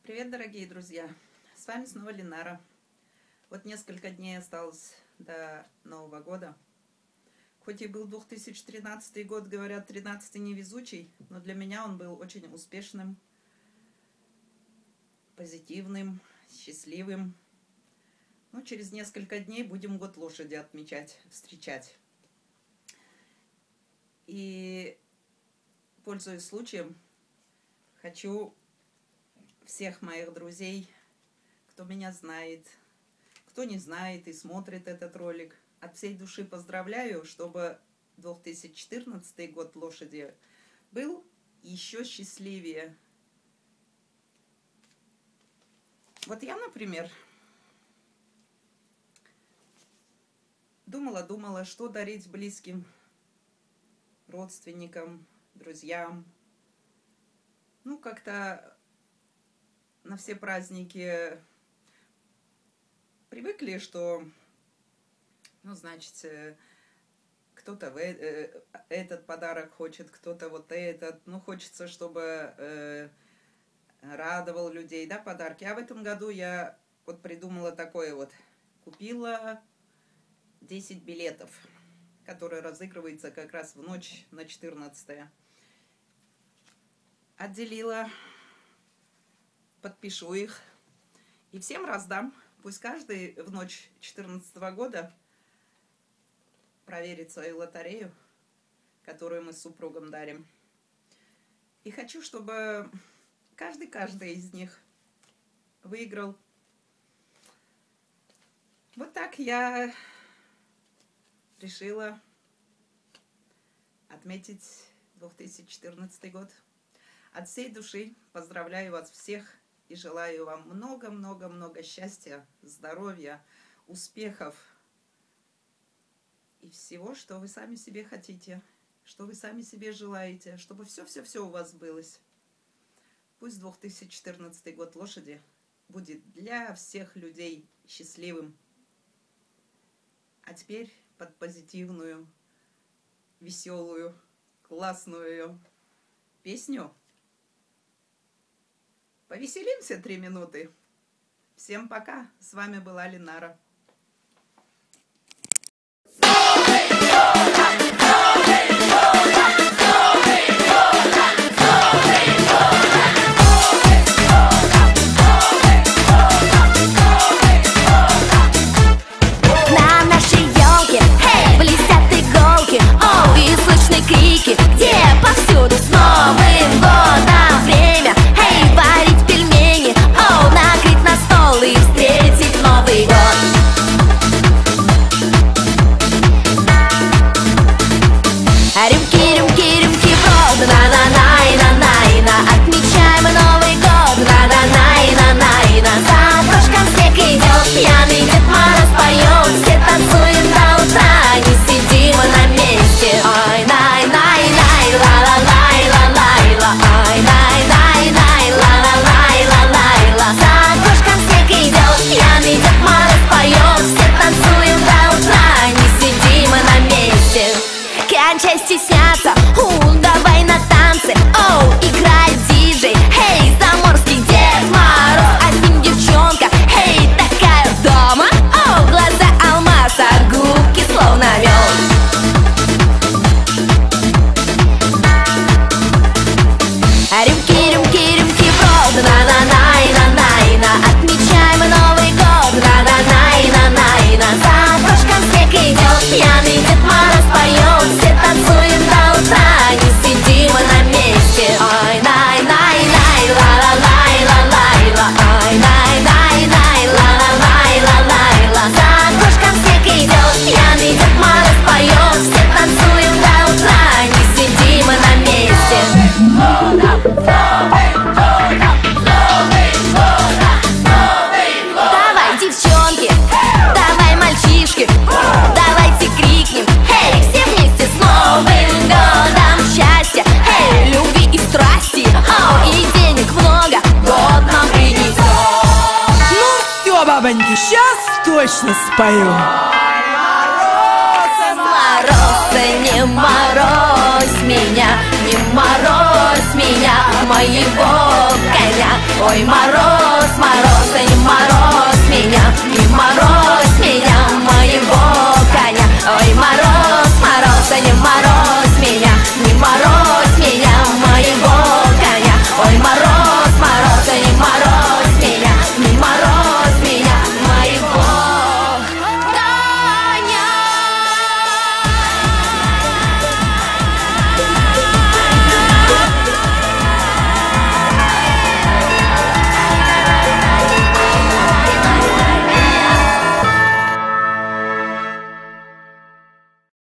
Привет, дорогие друзья! С вами снова Ленара. Вот несколько дней осталось до Нового года. Хоть и был 2013 год, говорят, 13-й невезучий, но для меня он был очень успешным, позитивным, счастливым. Ну, через несколько дней будем год лошади отмечать, встречать. И, пользуясь случаем, хочу всех моих друзей, кто меня знает, кто не знает и смотрит этот ролик, от всей души поздравляю, чтобы 2014 год лошади был еще счастливее. Вот я, например, думала, что дарить близким, родственникам, друзьям. Ну, как-то на все праздники привыкли, что, ну, значит, кто-то этот подарок хочет, кто-то вот этот. Ну, хочется, чтобы радовал людей, да, подарки. А в этом году я вот придумала такое вот. Купила 10 билетов, которые разыгрываются как раз в ночь на 14-е. Отделила, подпишу их и всем раздам. Пусть каждый в ночь 14-го года проверит свою лотерею, которую мы с супругом дарим. И хочу, чтобы каждый из них выиграл. Вот так я решила отметить 2014 год. От всей души поздравляю вас всех и желаю вам много-много-много счастья, здоровья, успехов и всего, что вы сами себе хотите, что вы сами себе желаете, чтобы все-все-все у вас сбылось. Пусть 2014 год лошади будет для всех людей счастливым. А теперь под позитивную, веселую, классную песню повеселимся 3 минуты. Всем пока. С вами была Ленара. На нашей елке, блестят иголки, и слышны крики, где повсюду с Новым годом время. Варить пельмени, накрыть на стол и встретить Новый год. Рюмки, рюмки, рюмки в рот, на-на-най-на-най-на. Отмечаем Новый год, на-на-най-на-най-на. За окошком снег идет, пьяный Дед Мороз поет. Все танцуем до утра, не сидим на месте. Ай-най-най-най, ла-ла-лай-ла-лай-ла. Ай-най-най-най, ла-ла-лай-ла-лай-ла. За окошком снег идет, пьяный Дед Мороз поет. Все танцуем до утра, не сидим на месте. Кончай стесняться, давай на танцы. Играет диджей, заморский Дед Мороз, а с ним девчонка, такая дома. Глаза алмаз, а губки словно мед. Рюмки, рюмки, рюмки в рот, на-на-най-на-най-на. Отмечаем Новый год, на-на-най-на-най-на. За окошком снег идет, пьяный Дед Мороз поет. Все танцуем до утра, не сидим на месте. Ай-най-най-най, ла-ла-лай-ла-лай-ла. Ай-най-най-най, ла-ла-лай-ла-лай-ла. За окошком снег идет, пьяный Дед Мороз поет. Все танцуем до утра, не сидим на месте. Давай, девчонки, давай, мальчишки, давайте крикнем, все вместе с Новым годом. Счастья, любви и страсти, и денег много, год нам принесет. Ну все, бабоньки, сейчас точно спою. Мороз, не морозь меня, не морозь меня, моего коня. Ой, мороз, мороз, ты не мороз меня, не мороз.